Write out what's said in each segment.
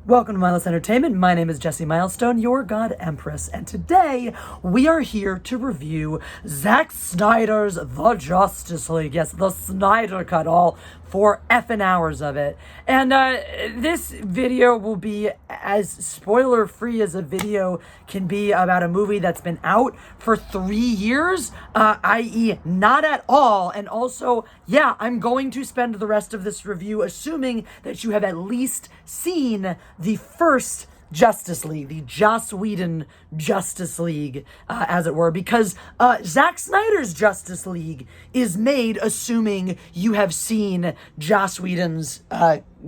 Welcome to Mindless Entertainment. My name is Jesse Milestone, your God Empress, and today we are here to review Zack Snyder's The Justice League. Yes, the Snyder Cut, all 4 effing hours of it. And this video will be as spoiler-free as a video can be about a movie that's been out for 3 years, i.e. not at all. And also, yeah, I'm going to spend the rest of this review assuming that you have at least seen the first Justice League, the Joss Whedon Justice League, as it were, because Zack Snyder's Justice League is made assuming you have seen Joss Whedon's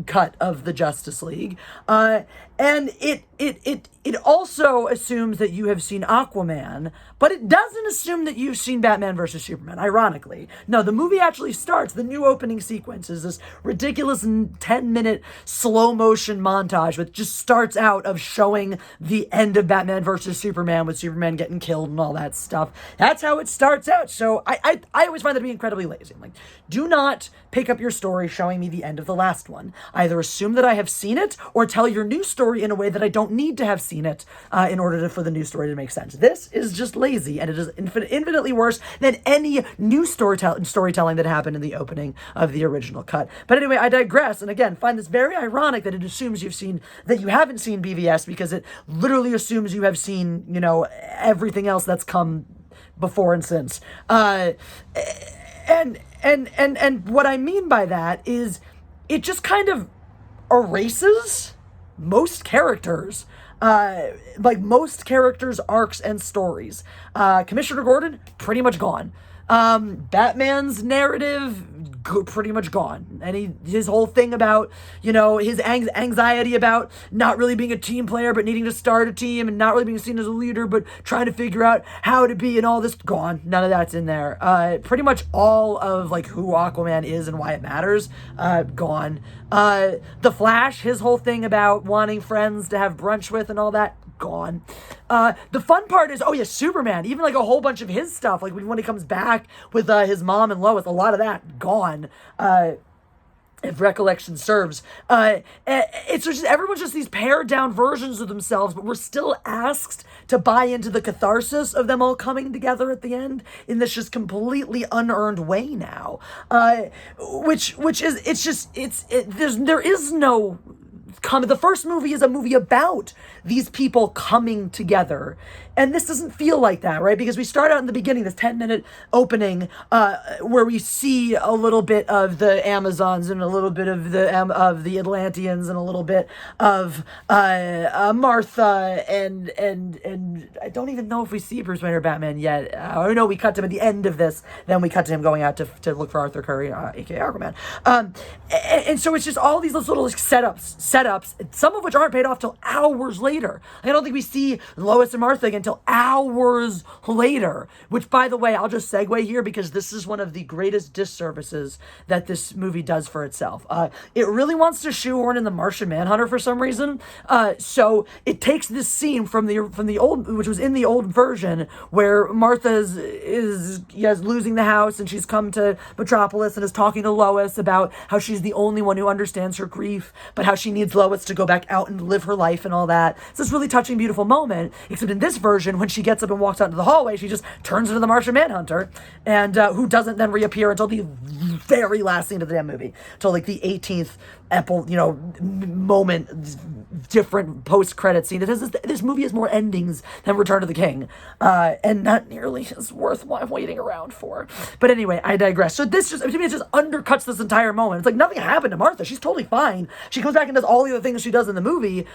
cut of the Justice League, and it also assumes that you have smined Aquaman, but it doesn't assume that you've seen Batman versus Superman, ironically. No, the movie actually starts, the new opening sequence is this ridiculous 10-minute slow-motion montage that just starts out of showing the end of Batman versus Superman with Superman getting killed and all that stuff. That's how it starts out. So I always find that to be incredibly lazy. I'm like, do not pick up your story showing me the end of the last one. Either assume that I have seen it or tell your new story in a way that I don't need to have seen it in order for the new story to make sense. This is just lazy, and it is infinitely worse than any new storytelling that happened in the opening of the original cut. But anyway, I digress, and again, find this very ironic that it assumes that you haven't seen BVS, because it literally assumes you have seen, everything else that's come before and since. And what I mean by that is it just kind of erases most characters. Most characters' arcs and stories. Commissioner Gordon, pretty much gone. Batman's narrative, pretty much gone. And his whole thing about, his anxiety about not really being a team player, but needing to start a team, and not really being seen as a leader, but trying to figure out how to be, and all this, gone. None of that's in there. Pretty much all of, who Aquaman is and why it matters, gone. The Flash, his whole thing about wanting friends to have brunch with and all that, gone. The fun part is, Superman, even a whole bunch of his stuff, when he comes back with his mom and Lois, a lot of that gone, if recollection serves. It's just, everyone's just these pared down versions of themselves, but we're still asked to buy into the catharsis of them all coming together at the end in this just completely unearned way now. There is no the first movie is a movie about these people coming together, and this doesn't feel like that, right? Because we start out in the beginning, this 10-minute opening, where we see a little bit of the Amazons and a little bit of the Atlanteans and a little bit of Martha and I don't even know if we see Bruce Wayne or Batman yet. I know we cut to him at the end of this, then we cut to him going out to look for Arthur Curry, aka Aquaman. And so it's just all these little setups, some of which aren't paid off till hours later. I don't think we see Lois and Martha again until hours later, which, by the way, I'll just segue here because this is one of the greatest disservices that this movie does for itself. It really wants to shoehorn in the Martian Manhunter for some reason, so it takes this scene from the old, which was in the old version, where Martha is losing the house, and she's come to Metropolis and is talking to Lois about how she's the only one who understands her grief, but how she needs Lois to go back out and live her life and all that. It's this really touching, beautiful moment, except in this version, when she gets up and walks out into the hallway, she just turns into the Martian Manhunter, and who doesn't then reappear until the very last scene of the damn movie, until the 18th moment, different post-credit scene. This movie has more endings than Return of the King, and not nearly as worth what I'm waiting around for. But anyway, I digress. So this just, to me, it just undercuts this entire moment. It's like nothing happened to Martha. She's totally fine. She comes back and does all the other things she does in the movie.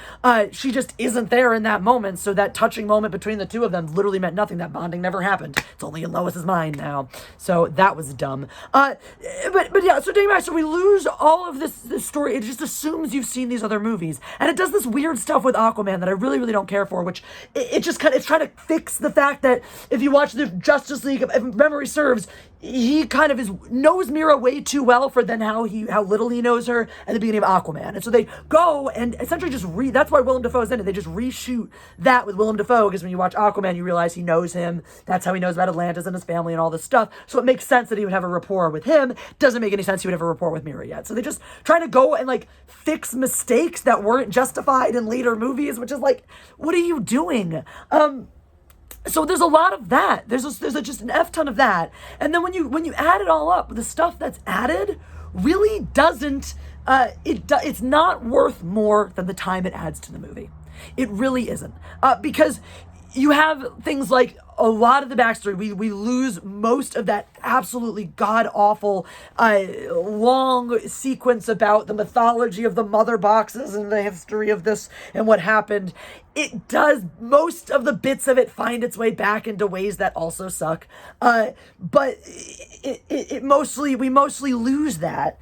She just isn't there in that moment, so that touching moment between the two of them literally meant nothing. That bonding never happened. It's only in Lois's mind now. So that was dumb. But yeah, so anyway, so we lose all of this story. It just assumes you've seen these other movies. And it does this weird stuff with Aquaman that I really, really don't care for, which it's trying to fix the fact that if you watch the Justice League, if memory serves, he kind of knows Mira way too well for then how little he knows her at the beginning of Aquaman. And so they go and essentially just that's why Willem Dafoe's in it. They just reshoot that with Willem Dafoe, because when you watch Aquaman, you realize he knows him. That's how he knows about Atlantis and his family and all this stuff. So it makes sense that he would have a rapport with him. Doesn't make any sense he would have a rapport with Mira yet. So they just trying to go and like fix mistakes that weren't justified in later movies, which is like, what are you doing? So there's a lot of that. There's just an F ton of that. And then when you add it all up, the stuff that's added really doesn't, it's not worth more than the time it adds to the movie. It really isn't. Because you have things like a lot of the backstory. We lose most of that absolutely god-awful long sequence about the mythology of the mother boxes and the history of this and what happened. It does, most of the bits of it find its way back into ways that also suck. But we mostly lose that.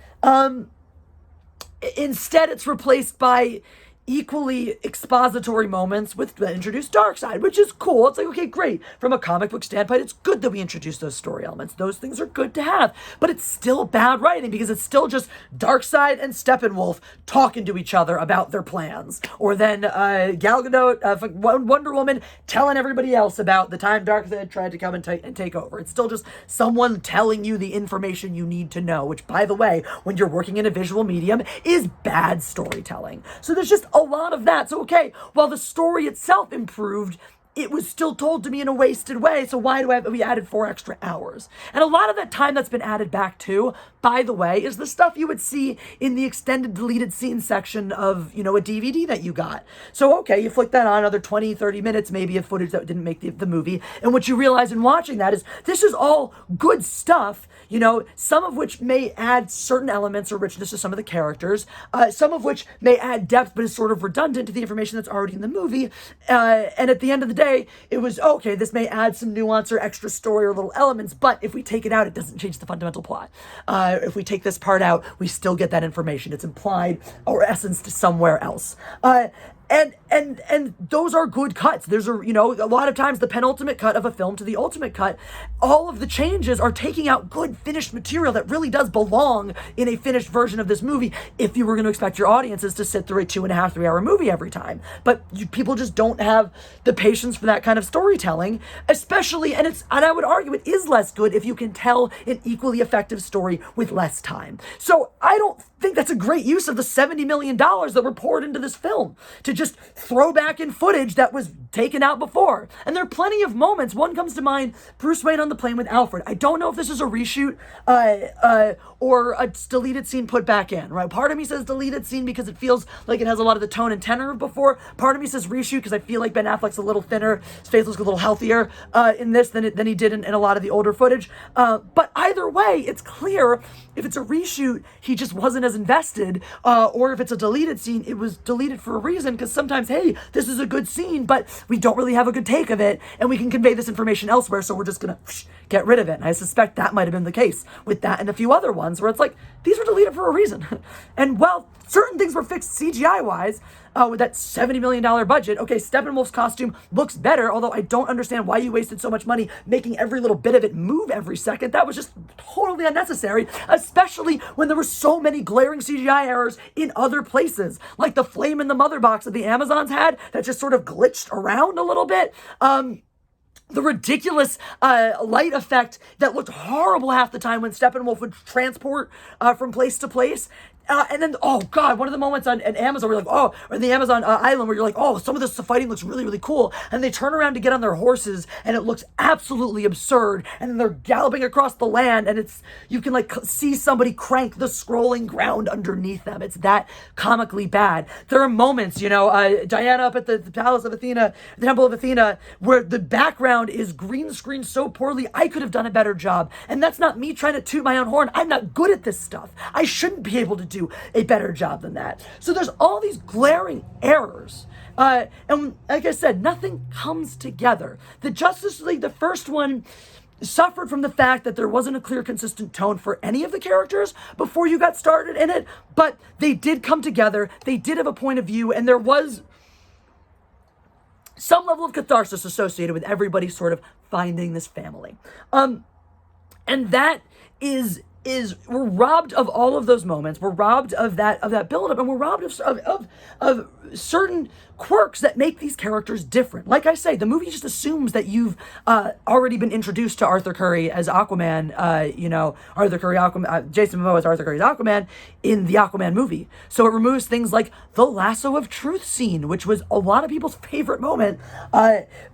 Instead, it's replaced by equally expository moments with the introduced Darkseid, which is cool. It's like, okay, great. From a comic book standpoint, it's good that we introduce those story elements. Those things are good to have, but it's still bad writing because it's still just Darkseid and Steppenwolf talking to each other about their plans. Or then Gal Gadot, Wonder Woman, telling everybody else about the time Darkseid tried to come and take over. It's still just someone telling you the information you need to know, which, by the way, when you're working in a visual medium, is bad storytelling. So there's just a lot of that. So, okay, while the story itself improved, it was still told to me in a wasted way. So why we added 4 extra hours? And a lot of that time that's been added back to, by the way, is the stuff you would see in the extended deleted scenes section of, a DVD that you got. So, okay, you flick that on, another 20, 30 minutes maybe of footage that didn't make the movie. And what you realize in watching that is this is all good stuff, some of which may add certain elements or richness to some of the characters, some of which may add depth but is sort of redundant to the information that's already in the movie. And at the end of the day, it was, okay, this may add some nuance or extra story or little elements, but if we take it out, it doesn't change the fundamental plot. If we take this part out, we still get that information. It's implied or essenced somewhere else. And those are good cuts. There's a lot of times the penultimate cut of a film to the ultimate cut, all of the changes are taking out good finished material that really does belong in a finished version of this movie if you were going to expect your audiences to sit through a 2.5, 3 hour movie every time. But people just don't have the patience for that kind of storytelling, especially, and I would argue it is less good if you can tell an equally effective story with less time. So I don't think that's a great use of the $70 million that were poured into this film to just throw back in footage that was taken out before. And there are plenty of moments. One comes to mind, Bruce Wayne on the plane with Alfred. I don't know if this is a reshoot or a deleted scene put back in, right? Part of me says deleted scene because it feels like it has a lot of the tone and tenor of before. Part of me says reshoot because I feel like Ben Affleck's a little thinner, his face looks a little healthier in this than he did in a lot of the older footage. But either way, it's clear if it's a reshoot, he just wasn't as invested, or if it's a deleted scene, it was deleted for a reason, because sometimes, hey, this is a good scene, but we don't really have a good take of it, and we can convey this information elsewhere, so we're just gonna get rid of it. And I suspect that might have been the case with that and a few other ones, where it's like, these were deleted for a reason. And while certain things were fixed CGI-wise, with that $70 million budget, okay, Steppenwolf's costume looks better, although I don't understand why you wasted so much money making every little bit of it move every second. That was just totally unnecessary, especially when there were so many glaring CGI errors in other places, like the flame in the mother box that the Amazons had that just sort of glitched around a little bit. The ridiculous light effect that looked horrible half the time when Steppenwolf would transport from place to place. And then, oh God, one of the moments on Amazon where you're like, or the Amazon island where you're like, some of this fighting looks really, really cool. And they turn around to get on their horses and it looks absolutely absurd. And then they're galloping across the land and you can see somebody crank the scrolling ground underneath them. It's that comically bad. There are moments, Diana up at the Palace of Athena, the Temple of Athena, where the background is green screened so poorly, I could have done a better job. And that's not me trying to toot my own horn. I'm not good at this stuff. I shouldn't be able to do a better job than that. So there's all these glaring errors. And like I said, nothing comes together. The Justice League, the first one, suffered from the fact that there wasn't a clear, consistent tone for any of the characters before you got started in it, but they did come together. They did have a point of view, and there was some level of catharsis associated with everybody sort of finding this family. And that is we're robbed of all of those moments. We're robbed of that buildup, and we're robbed of certain quirks that make these characters different. Like I say, the movie just assumes that you've already been introduced to Arthur Curry as Aquaman. Arthur Curry, Aquaman, Jason Momoa as Arthur Curry's Aquaman in the Aquaman movie. So it removes things like the lasso of truth scene, which was a lot of people's favorite moment,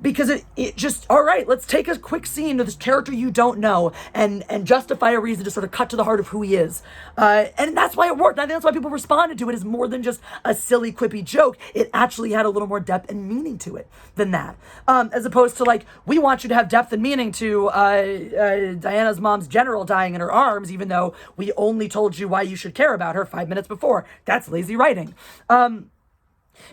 because it just, all right, let's take a quick scene of this character you don't know and justify a reason to sort of cut to the heart of who he is. And that's why it worked. I think that's why people responded to it as more than just a silly, quippy joke. It actually had a little more depth and meaning to it than that. As opposed to, like, we want you to have depth and meaning to Diana's mom's general dying in her arms, even though we only told you why you should care about her 5 minutes before. That's lazy writing.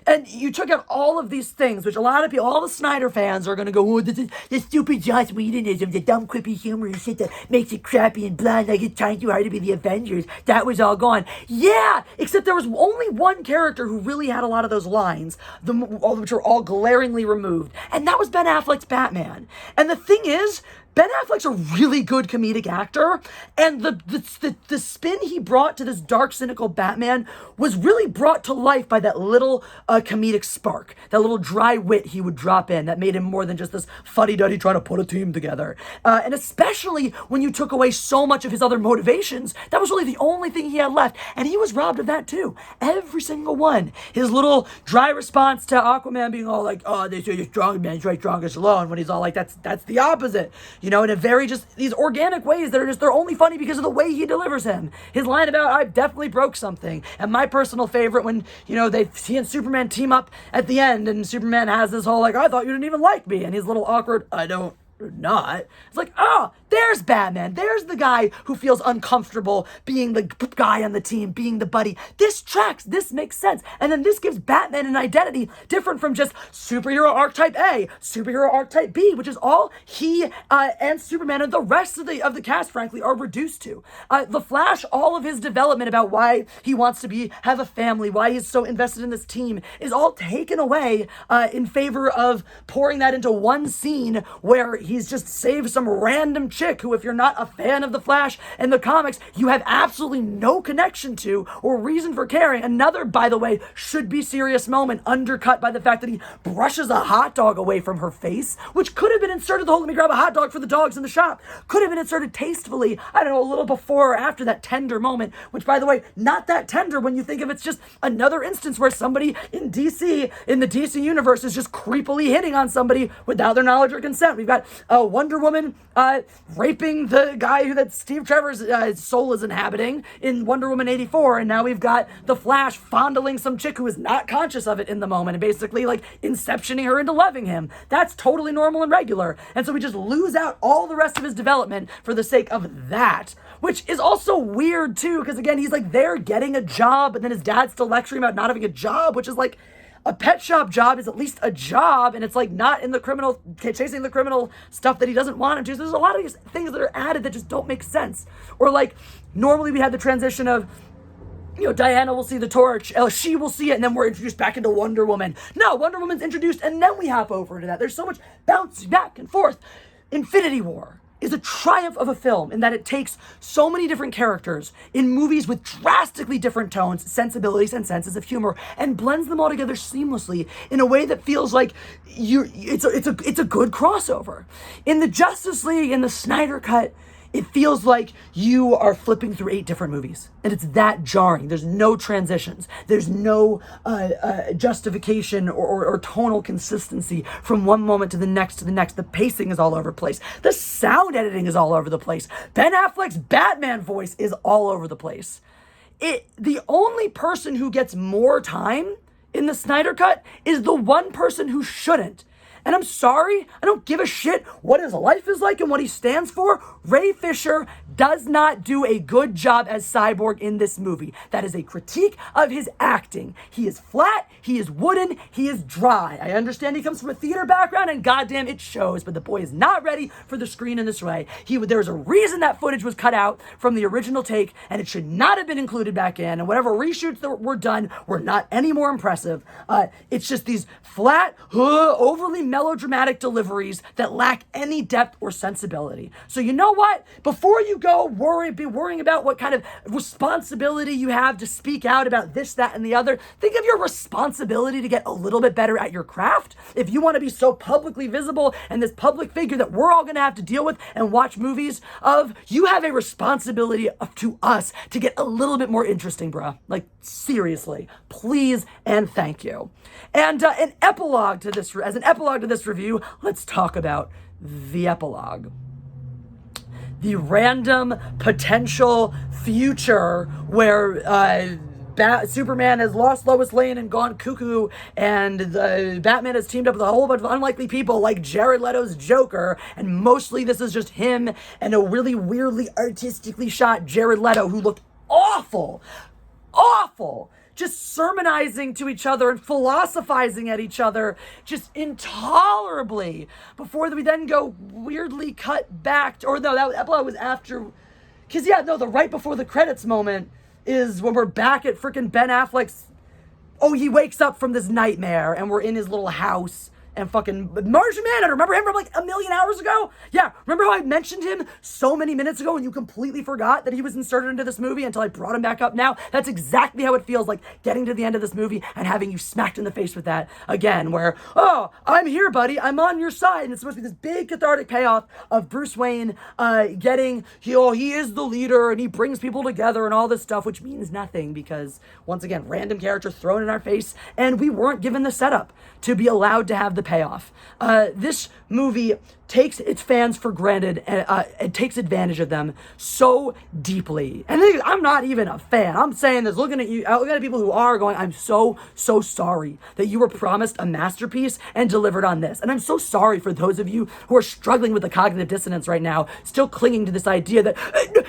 And you took out all of these things, which a lot of people, all the Snyder fans are going to go, oh, this is the stupid Joss Whedonism, the dumb, quippy humor and shit that makes it crappy and bland, like it's trying too hard to be the Avengers. That was all gone. Yeah, except there was only one character who really had a lot of those lines, which are all glaringly removed, and that was Ben Affleck's Batman. And the thing is, Ben Affleck's a really good comedic actor, and the spin he brought to this dark, cynical Batman was really brought to life by that little comedic spark, that little dry wit he would drop in that made him more than just this fuddy-duddy trying to put a team together. And especially when you took away so much of his other motivations, that was really the only thing he had left, and he was robbed of that too. Every single one. His little dry response to Aquaman being all like, oh, they say you're strong, man, you're strongest alone, when he's all like, that's the opposite. In a very just these organic ways that are just, they're only funny because of the way he delivers him. His line about, I definitely broke something. And my personal favorite when, he and Superman team up at the end and Superman has this whole like, I thought you didn't even like me. And he's a little awkward, I don't. Not. It's like, oh, there's Batman. There's the guy who feels uncomfortable being the guy on the team, being the buddy. This tracks. This makes sense. And then this gives Batman an identity different from just superhero archetype A, superhero archetype B, which is all he and Superman and the rest of the cast, frankly, are reduced to. The Flash, all of his development about why he wants to have a family, why he's so invested in this team, is all taken away in favor of pouring that into one scene where he's just saved some random chick who, if you're not a fan of the Flash and the comics, you have absolutely no connection to or reason for caring. Another, by the way, should be serious moment undercut by the fact that he brushes a hot dog away from her face, which could have been inserted the whole let me grab a hot dog for the dogs in the shop. Could have been inserted tastefully, I don't know, a little before or after that tender moment, which, by the way, not that tender when you think of it's just another instance where somebody in DC, in the DC universe, is just creepily hitting on somebody without their knowledge or consent. We've got Wonder Woman raping the guy that Steve Trevor's soul is inhabiting in Wonder Woman 84, and now we've got the Flash fondling some chick who is not conscious of it in the moment and basically like inceptioning her into loving him. That's totally normal and regular. And so we just lose out all the rest of his development for the sake of that, which is also weird too, because again, he's like there getting a job, and then his dad's still lecturing about not having a job, which is like, a pet shop job is at least a job, and it's like not in the criminal, chasing the criminal stuff that he doesn't want him to. So there's a lot of these things that are added that just don't make sense. Or like, normally we had the transition of, Diana will see the torch, she will see it, and then we're introduced back into Wonder Woman. No, Wonder Woman's introduced, and then we hop over into that. There's so much bounce back and forth. Infinity War is a triumph of a film in that it takes so many different characters in movies with drastically different tones, sensibilities, and senses of humor, and blends them all together seamlessly in a way that feels like it's a good crossover. In the Justice League, in the Snyder Cut, it feels like you are flipping through 8 different movies, and it's that jarring. There's no transitions. There's no justification or tonal consistency from one moment to the next to the next. The pacing is all over the place. The sound editing is all over the place. Ben Affleck's Batman voice is all over the place. The only person who gets more time in the Snyder Cut is the one person who shouldn't. And I'm sorry, I don't give a shit what his life is like and what he stands for. Ray Fisher does not do a good job as Cyborg in this movie. That is a critique of his acting. He is flat, He is wooden. He is dry. I understand he comes from a theater background, and goddamn, it shows, but the boy is not ready for the screen in this way. There's a reason that footage was cut out from the original take, and it should not have been included back in, and whatever reshoots that were done were not any more impressive. It's just these flat, overly melodramatic deliveries that lack any depth or sensibility. So you know what? Before you go be worrying about what kind of responsibility you have to speak out about this, that, and the other, think of your responsibility to get a little bit better at your craft. If you want to be so publicly visible and this public figure that we're all going to have to deal with and watch movies of, you have a responsibility to us to get a little bit more interesting, bruh. Like, seriously, please and thank you. And as an epilogue to this review, let's talk about the epilogue. The random potential future where Superman has lost Lois Lane and gone cuckoo, and Batman has teamed up with a whole bunch of unlikely people like Jared Leto's Joker, and mostly this is just him and a really weirdly artistically shot Jared Leto who looked awful, just sermonizing to each other and philosophizing at each other just intolerably, before we then go weirdly cut back that epilogue was after, because the right before the credits moment is when we're back at freaking Ben Affleck's, he wakes up from this nightmare and we're in his little house. And fucking Martian Manhunter, remember him from like a million hours ago? Yeah, remember how I mentioned him so many minutes ago and you completely forgot that he was inserted into this movie until I brought him back up now? That's exactly how it feels like getting to the end of this movie and having you smacked in the face with that again, where, I'm here, buddy, I'm on your side. And it's supposed to be this big cathartic payoff of Bruce Wayne getting, he is the leader and he brings people together and all this stuff, which means nothing because, once again, random character thrown in our face and we weren't given the setup to be allowed to have the payoff. This movie takes its fans for granted and it takes advantage of them so deeply. And I'm not even a fan. I'm saying this, looking at people who are going, I'm so sorry that you were promised a masterpiece and delivered on this. And I'm so sorry for those of you who are struggling with the cognitive dissonance right now, still clinging to this idea that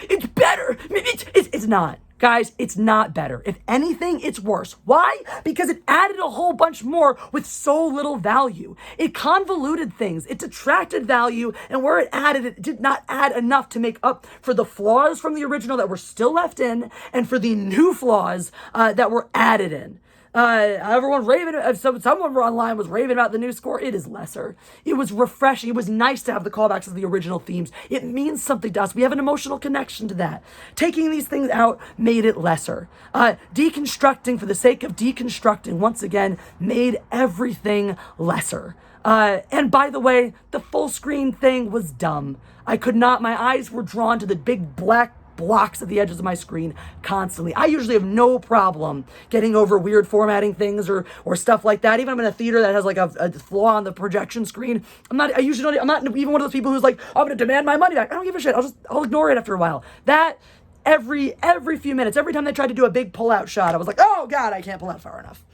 it's better. It's not. Guys, it's not better. If anything, it's worse. Why? Because it added a whole bunch more with so little value. It convoluted things. It detracted value, and where it added, it did not add enough to make up for the flaws from the original that were still left in, and for the new flaws that were added in. Someone online was raving about the new score. It is lesser. It was refreshing. It was nice to have the callbacks of the original themes. It means something to us. We have an emotional connection to that. Taking these things out made it lesser. Deconstructing for the sake of deconstructing, once again, made everything lesser. And by the way, the full screen thing was dumb. My eyes were drawn to the big black blocks at the edges of my screen constantly. I usually have no problem getting over weird formatting things or stuff like that. Even if I'm in a theater that has like a flaw on the projection screen, I'm not even one of those people who's like, I'm going to demand my money back. I don't give a shit. I'll ignore it after a while. That every few minutes, every time they tried to do a big pull-out shot, I was like, oh God, I can't pull out far enough.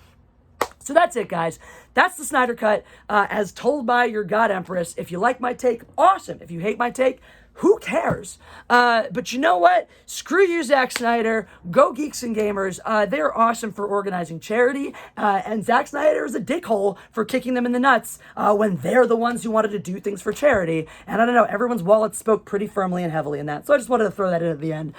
So that's it, guys. That's the Snyder Cut, as told by your God Empress. If you like my take, awesome. If you hate my take, who cares? But you know what? Screw you, Zack Snyder. Go Geeks and Gamers. They're awesome for organizing charity. And Zack Snyder is a dickhole for kicking them in the nuts when they're the ones who wanted to do things for charity. And I don't know, everyone's wallet spoke pretty firmly and heavily in that. So I just wanted to throw that in at the end.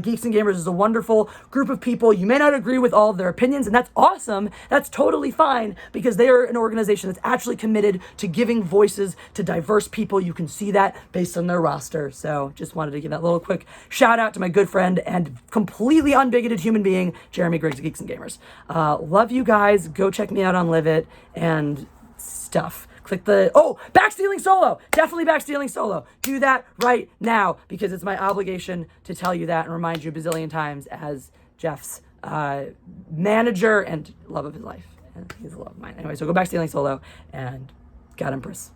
Geeks and Gamers is a wonderful group of people. You may not agree with all of their opinions, and that's awesome. That's totally fine, because they are an organization that's actually committed to giving voices to diverse people. You can see that based on their roster. So just wanted to give that little quick shout out to my good friend and completely unbigoted human being, Jeremy Griggs of Geeks and Gamers. Love you guys. Go check me out on LIVIT and stuff. Click backstealing solo. Definitely backstealing solo. Do that right now, because it's my obligation to tell you that and remind you a bazillion times as Jeff's manager and love of his life. And he's the love of mine. Anyway, so go backstealing solo and God Empress.